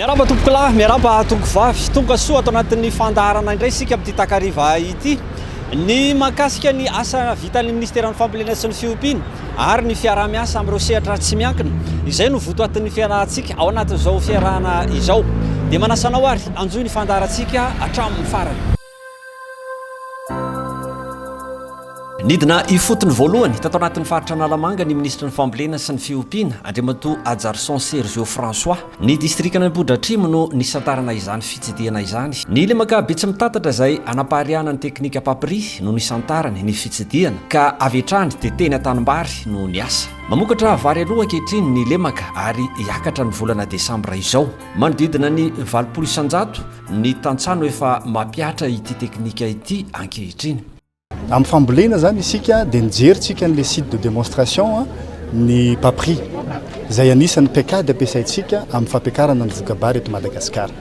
Miaraba tompoko lahy, miaraba tompoko vavy, tonga soa ato anatin'ny fandaharana indray isika amin'ity takariva ity. Ny mahakasika ny asa vitan'ny ministéran'ny fambolena sy ny fiompiana ary ny fiaraha-miasa amin'ireo sehatra tsy miankina. Izay no votoatin'ny fiarahantsika ao anatin'izao fiarahana izao. Dia manasanao ary anjoy ny fandaharantsika hatramin'ny farany. Nidina ifotony voalohany tato anatin'ny faritra Analamanga ny ministra ny fambolena sy ny fiompiana Andriamatoa Ajarson Sergio François. Ny distrikana Ambohidratrimo no nisantarana izany fitsidihana izany. Ny lemaka betsy mitatatra izay anapahariana ny teknika papri no nisantarany ny fitsidihana ka avy hatrany dia teny an-tanimbary no niasa. Mamokatra vary aloha ankehitriny ny lemaka ary hiakatra ny volana Desambra izao. Manodidina ny 900 ny tantsano efa mampiatra ity teknika ity ankehitriny. Amin'ny fambolena zany isika dia nijeritsika n'le site de démonstration ny papri izay anisan'ny pekady ampiasaintsika amin'ny fampiakarana ny vokabary eto Madagasikara.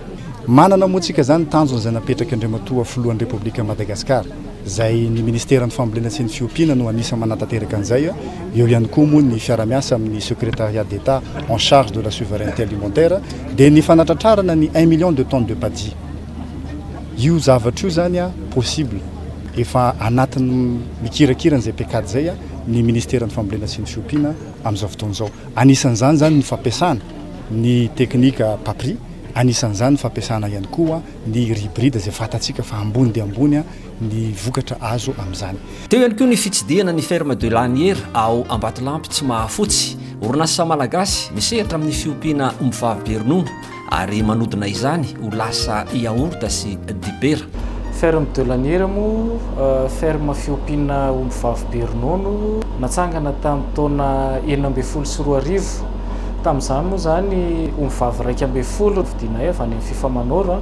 Manana moa tsika zany tanjona izay napetraka Andriamatoa filohan'ny Repoblika Madagasikara izay ny ministéran'ny fambolena sy ny fiompiana no anisany manantanteraka an'izay. Eo ihany koa moa ny fiara-miasa amin'ny secrétariat d'État en charge de la souveraineté alimentaire dia ny fanatratrarana ny 1 million de tonnes de paddy. Io zavatra io zany possible efa anatin'ny mikirakira n'izay pekady zay ny ministéran'ny fambolena sy ny fiompiana amin'izao fotoan'izao. Anisan'izany zany ny fampiasana ny teknika papri, anisan'izany fampiasana ihany koa ny hybride izay fatatsika fa ambony dia ambony ny vokatra azo amin'izany. Teo ihany koa ny fitsidihana ny ferme de Lanière ao Ambatolampy tsy mahafotsy. Orinasa malagasy misehatra amin'ny fiompiana ombivavy be ronono ary manodina izany ho lasa yaourt sy dibera. Ferme de Lanière moa ferme fiompiana ombivavy be ronono natsangana tamin'ny taona 2012. Tamin'izany moa zany ombivavy 12 vidinay avy any amin'ny FIFA Manoro.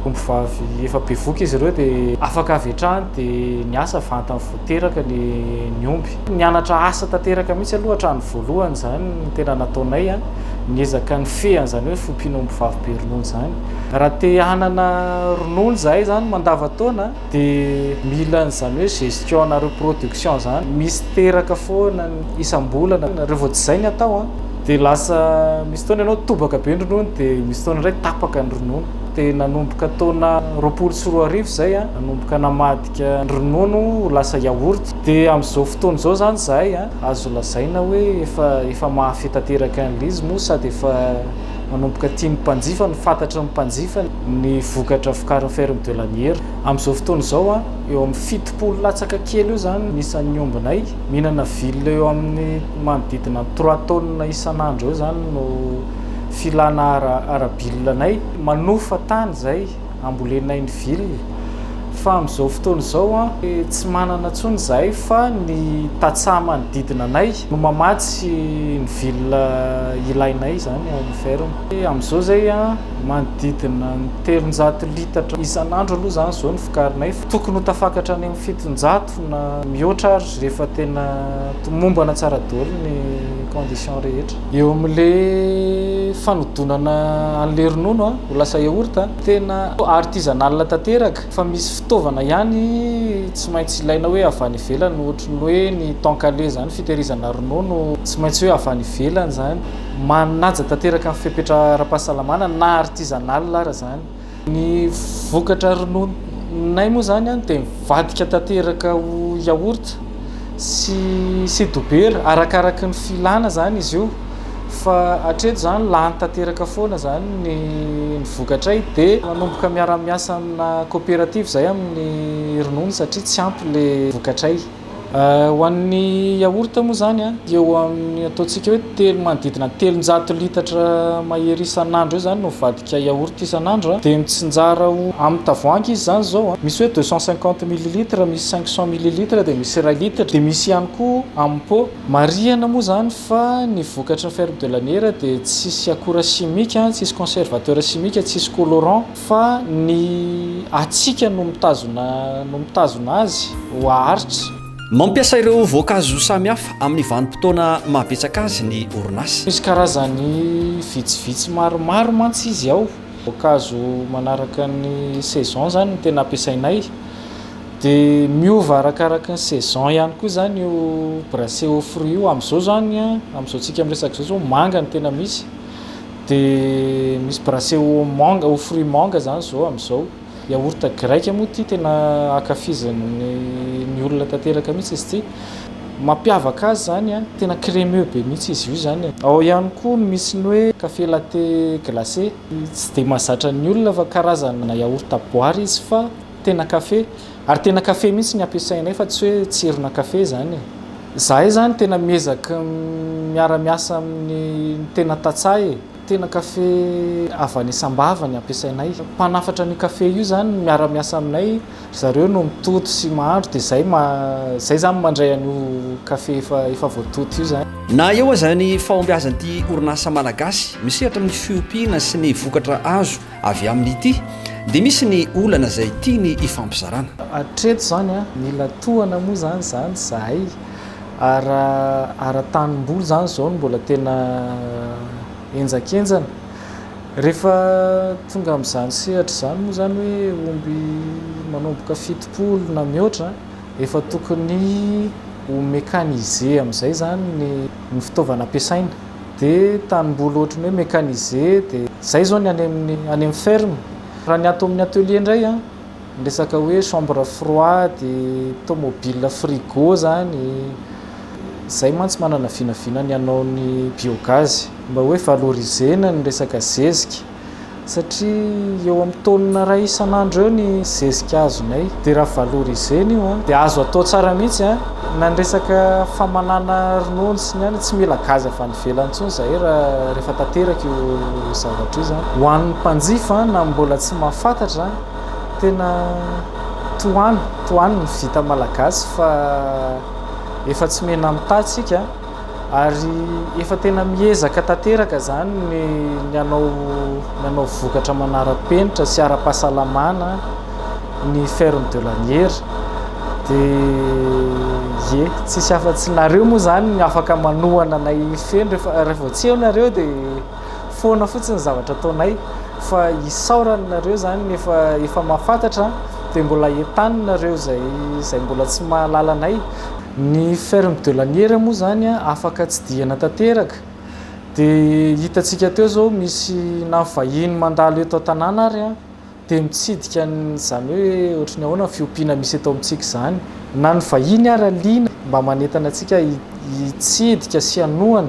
Ombivavy efa be voky izy ireo dia afaka avy hatrany dia niasa vantany voateraka ny omby. Nianatra asa tanteraka mihitsy aloha hatrany voalohany zany tena nataonay niezaka ny feany zany hoe fiompiana ombivavy be ronono zany. Raha te hanana ronono zahay zany mandavataona dia mila an'izany hoe gestion na reproduction zany. Misy teraka foana isam-bolana rehefa zay ny atao dia lasa misy taona ianao tobaka be ny ronono dia misy taona iray tapaka ny ronono. Dia nanomboka taona 2014 zay nanomboka namadika ny ronono lasa yaourt. Dia amin'izao fotoana izao zany zahay azo lazaina hoe efa mahafitateraka an'izy moa sady efa manomboka tian'ny mpanjifa ny fantatra ny mpanjifa ny vokatra vokarin'ny ferme de Lanière. Amin'izao fotoana izao eo amin'ny 7 latsaka kely io zany nisan'ny ombinay mihinana vily eo amin'ny manodidina 3 tonnes isan'andro eo zany no filana arabilanay. Manofa tany zay ambolenay ny vily fa amin'izao fotoana izao tsy manana tsony zahay fa ny tatsaha manodidina anay no mamatsy ny vily ilainay zany ao amin'ny ferme. Amin'izao zay manodidina 300 litatra isan'andro aloha zany zao ny vokarinay. Tokony ho tafakatra any amin'ny 700 na mihoatra ary rehefa tena mombana tsara daholo ny condition rehetra. Eo amin'le fanodonana an'le ronono ho lasa yaourt tena artisanal tanteraka fa misy fitaovana ihany tsy maintsy ilaina hoe avy any ivelany ohatran'ny hoe ny tankale zany fitehirizana ronono tsy maintsy hoe avy any ivelany zany. Manaja tanteraka amin'ny fepetra ara-pahasalamana na artisanal ara zany. Ny vokatra ronononay moa zany dia mivadika tanteraka ho yaourt sy dobera arakaraky ny filana zany izy io. Fa hatreto zany lany tanteraka foana zany ny vokatray dia manomboka miara-miasa amina coopérative zay amin'ny ronono satria tsy ampy le vokatray. Ho an'ny yaourt moa zany eo amin'ny ataontsika hoe manodidina 300 litatra mahery isan'andro eo zany no vadika yaourt isan'andro dia mitsinjara amin'ny tavoahangy izy zany zao misy hoe 250 ml, misy 500 ml dia misy 1 litre dia misy ihany koa amin'ny pot. Marihana moa zany fa ny vokatra ny ferme de Lanière dia tsisy akora chimique, tsisy conservateur chimique, tsisy colorant fa ny atsika no mitazona azy ho aharitra. Mampiasa ireo voankazo samihafa amin'ny vanim-potoana mahabetsaka azy ny orinasa. Misy karazany vitsivitsy maromaro mantsy izy ao. Voankazo manaraka ny saison zany no tena ampiasainay. Dia miova arakaraka ny saison ihany koa zany io brassé aux fruits io. Amin'izao zany amin'izao tsika miresaka zao manga ny tena misy. dia misy brasé au manga au fruit manga zany zao amin'izao yaourt grec moa ty tena akafizan'ny olona tanteraka mihitsy izy ty mampiavaka azy zany a tena crémeux be mihitsy izy io zany ao ihany koa misy ny hoe café latte glacé tsy dia mahazatra ny olona fa karazana yaourt boary izy fa tena café ary tena café mihitsy ny ampiasainay fa tsy hoe tsirona café zany zahay zany tena miezaka miara-miasa amin'ny tena tatsay tena café avy any Sambava ny ampiasainay mpanafatra ny café io zany miara-miasa aminay zareo no mitoto sy mahandro dia zay zany mandray an'io café efa voatoto io zany na eo zany fahombiazan'ity orinasa malagasy misehatra amin'ny fiompiana sy ny vokatra azo avy amin'ity dia misy ny olana izay tiany hifampizarana atreto zany a mila tohana moa zany zahay ara-tanimboly zany zao no mbola tena enjakenjana rehefa tonga amin'izany sehatra zany moa zany hoe omby manomboka 70 na mihoatra efa tokony ho mécanisé amin'izay zany ny fitaovana ampiasaina dia tanimboly ohatrany hoe mécanisé dia zay zao ny any amin'ny ferme raha ny ato amin'ny atelier indray a resaka hoe chambre froide tomobile frigo zany zay mantsy manana vinavina ny anao ny biogaz mba hoe valorisena ny resaka zezika satria eo amin'ny taonina ray isan'andro eo ny zezika azonay dia raha valorisena io a dia azo atao tsara mihitsy a na ny resaka famanana ronono sy ny any tsy mila gazy avy any ivelany intsony zahay rehefa tanteraka io zavatra io zany ho an'ny mpanjifa na mbola tsy mahafantatra tena toany ny vita malagasy fa efa tsy mena mitatsika ary efa tena miezaka tanteraka zany ny anao vokatra manara-penitra sy ara-pahasalamana ny ferme de lanière dia tsisy afa-tsy nareo moa zany ny afaka manohana nay feno rehefa tsy eo nareo dia foana fotsiny zavatra ataonay fa isaorany nareo zany efa mahafantatra dia mbola entany nareo zay mbola tsy mahalalanay ny ferme de lanière moa zany a afaka tsy diana tanteraka dia hitantsika teo zao misy na vahiny mandalo eto an-tanàna ary a dia mitsidika zany hoe ohatrany ahoana fiompiana misy eto amintsika zany na ny vahiny ary aliana mba manentana antsika hitsidika sy hanohana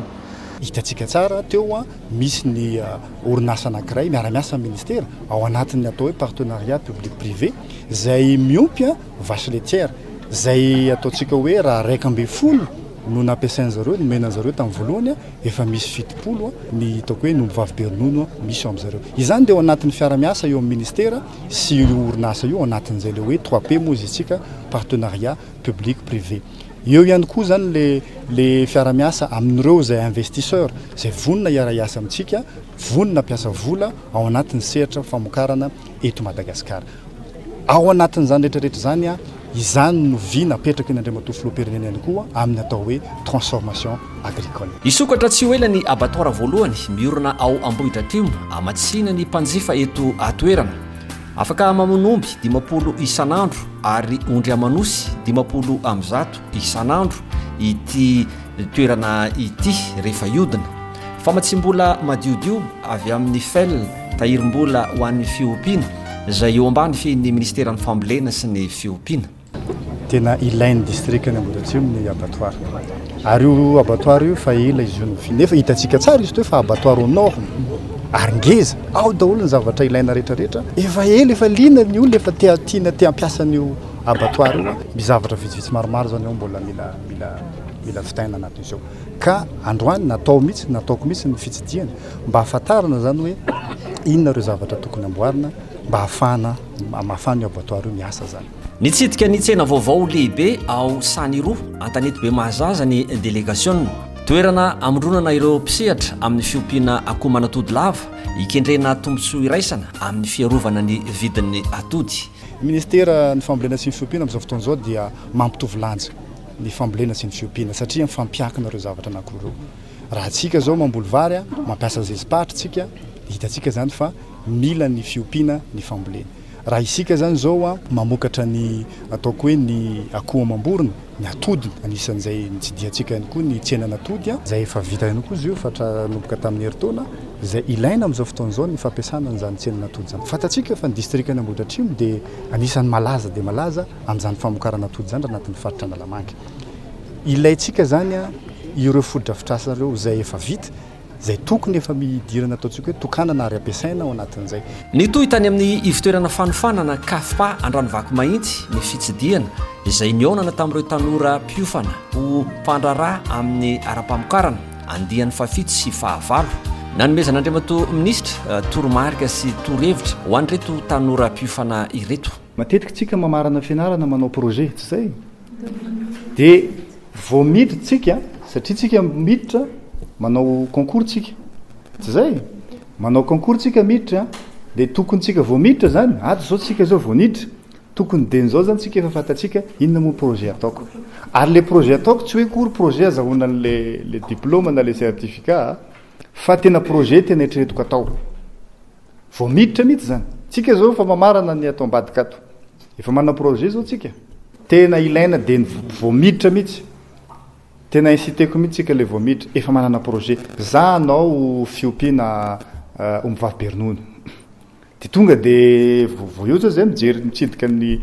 hitantsika tsara teo a misy ny orinasa anankiray miara-miasa ministera ao anatin'ny atao hoe partenariat public privé zay miompy a vache laitière zay ataontsika hoe raha 120 no nampiasain'zareo nomenan'zareo tamin'ny voalohany efa misy 70 ny taoko hoe nombovavy be ronono misy amin'zareo izany dia ao anatin'ny fiara-miasa eo amin'ny ministera sy orinasa io ao anatin'izay le hoe 3P moa izy itsika partenariat public privé eo ihany koa zany le fiara-miasa amin'ireo zay investisseur zay vonina iara-iasa amintsika vonina mpiasa vola ao anatin'ny sehatra famokarana eto Madagasikara ao anatin'izany rehetrarehetra zany a izany no vy napetraka ny Andriamatoa Filoham-pirenena ihany koa amin'ny atao hoe transformation agricole. Isokatra tsy ho ela ny abattoir voalohany miorina ao Ambohidratrimo amatsina ny mpanjifa eto atoerana. Afaka mamonomby 50 isan'andro ary ondry amanosy 50 am'zato isan'andro ity toerana ity rehefa iodina. Famatsim-bola madiodio avy amin'ny fel tahirim-bola ho an'ny fiompiana izay eo ambany fian'ny ministeran'ny fambolena sy ny fiompiana. Tena ilainy district ny Ambohidratrimo ny abattoir ary io abattoir io fa ela izy io nefa hitantsika tsara izy teo fa abattoir au nord ary ngeza ao daholo ny zavatra ilaina rehetrarehetra efa ela efa lina ny olona efa tiana ampiasan'io abattoir io mizavatra vitsivitsy maromaro zany ao mbola mila fitaina anatin'izao ka androany nataoko mihitsy ny fitsidiana mba hafantarana zany hoe inona ireo zavatra tokony amboarina mba hafana io abattoir io miasa zany. Nitsidika ny tsena vaovao lehibe ao Saniroa Antanety be Mahazaza ny délégation toerana amondronana ireo mpisehatra amin'ny fiompiana akoho manatody lava ikendrena tombontsoa iraisana amin'ny fiarovana ny vidin'ny atody. Ministera ny fambolena sy ny fiompiana amin'izao fotoana izao dia mampitovy lanja ny fambolena sy ny fiompiana satria mifampiankina ireo zavatra anankiroa. Raha tsika zao mamboly vary mampiasa zezipatra tsika hitantsika zany fa mila ny fiompiana ny fambolena. Raha isika zany zao mamokatra ny ataoko hoe ny akoho amam-borona ny atody anisan'izay nitsidiantsika ihany koa ny tsenan'atody a zay efa vita ihany koa izy io fatra nomboka tamin'ny herintaona zay ilaina amin'izao fotoan'izao ny fampiasana n'izany tsenan'atody zany fantatsika fa ny district ny Ambohidratrimo dia anisan'ny malaza dia malaza amin'izany famokarana atody zany raha anatin'ny faritra Analamanga ilayntsika zany a ireo fodrafitrasa ireo zay efa vita zay tokony efa midirana ataontsika hoe tokanana ary ampiasaina ao anatin'izay ny toy tany amin'ny ivitoerana fanofanana kafa Andranovaky Mainty ny fitsidiana izay nionana tamin'ireo tanora mpiofana ho mpandrarà amin'ny ara-pamokarana andiany fafito sy fahavalo nanomezan'Andriamatoa minisitra toromarika sy torohevitra ho an'ireto tanora mpiofana ireto. Matetika tsika mamarana fianarana manao projet tsy zay dia vao miditra tsika satria tsika miditra manao concours tsika tsy zay manao concours tsika miditra dia tokony tsika vao miditra zany zao tsika zao vao miditra tokony den'izao zany tsika efa fantatsika inona moa projet ataoko ary le projet ataoko tsy hoe kory projet azahoana le diplôme na le certificat fa tena projet tena eritreretiko atao vao miditra mihitsy zany tsika zao fa mamarana ny atao ambadika ato efa manao projet zao tsika tena ilaina dia vao miditra mihitsy tena inciteko mihitsy tsika le vao miditra efa manana projet za anao fiompiana ombivavy Bernono dia tonga dia vao eo zay mijery mitsidika ny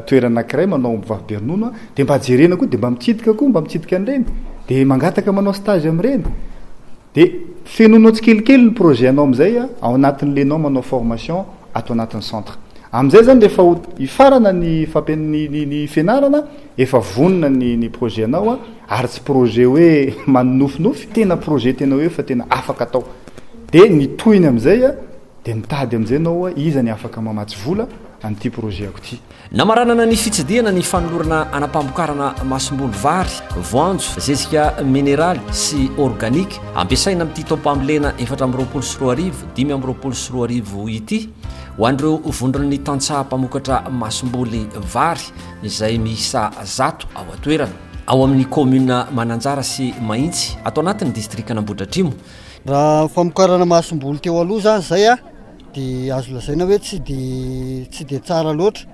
toerana anankiray manao ombivavy Bernono dia mba jerena koa dia mba mitsidika an'ireny dia mangataka manao stage amin'ireny dia fenonao tsikelikely ny projet anao amin'izay ao anatin'lenao manao formation atao anatin'ny centre amin'izay zany rehefa ifarana ny fianarana efa vonona ny projet anao ary tsy projet hoe manofinofy tena projet tena hoe fa tena afaka atao dia nitohiny amin'izay dia mitady amin'izay anao iza ny afaka mamatsy vola an'ity projet ako ity. Namaranana ny fitsidiana ny fanolorana anapambokarana masombolo vary voanjo zezika mineraly sy organique ampiasaina amin'ity taom-pambolena 4 5 4 ity ho an'ireo vondron'ny tantsaha mpamokatra masomboly vary izay miisa 100 ao atoerana ao amin'ny commune Mananjara sy Maintsy atao anatin'ny district Ambohidratrimo. Raha famokarana masomboly teo aloha zany zay dia azo lazaina hoe tsy dia tsara loatra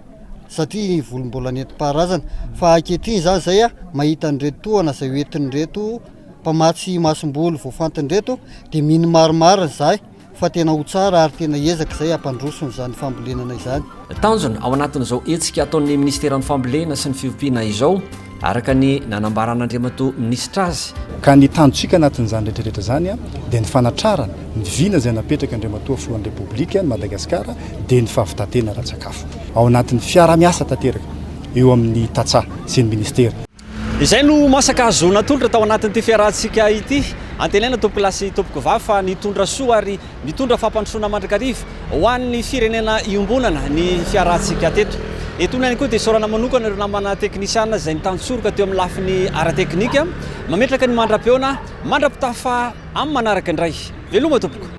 satria volombola nentim-paharazana fa ankehitriny zany zay mahita an'ireto tohana zay hoentin'ireto mpamatsy masomboly voafantin'ireto dia mino marimarina zay fa tena ho tsara ary tena ezaka zay hampandrosony zany fambolenana izany. Tanjona ao anatin'izao hetsika ataon'ny ministeran'ny fambolena sy ny fiompiana izao araka ny nanambaran'Andriamatoa minisitra azy ka ny tanjotsika anatin'izany rehetrarehetra zany dia ny fanatrarana ny vina izay napetraka Andriamatoa filohan'ny Repoblika ny Madagasikara dia ny fahavitatena ara-tsakafo ao anatin'ny fiara-miasa tanteraka eo amin'ny tatsaha sy ny ministera. Izay no masaka zona tolatra tao anatin'ity fiarahantsika ity antenena tompoko lasy tompoko vavy fa nitondra soa ary mitondra fampandrosoana mandrakariva ho an'ny firenena iombonana ny fiarahantsika teto. Etona ihany koa dia saorana manokana ireo namana teknisiana izay nitantsorika teo amin'ny lafiny ara-teknika mametraka ny mandra-peona mandra-pitafa amin'ny manaraka indray veloma tompoko.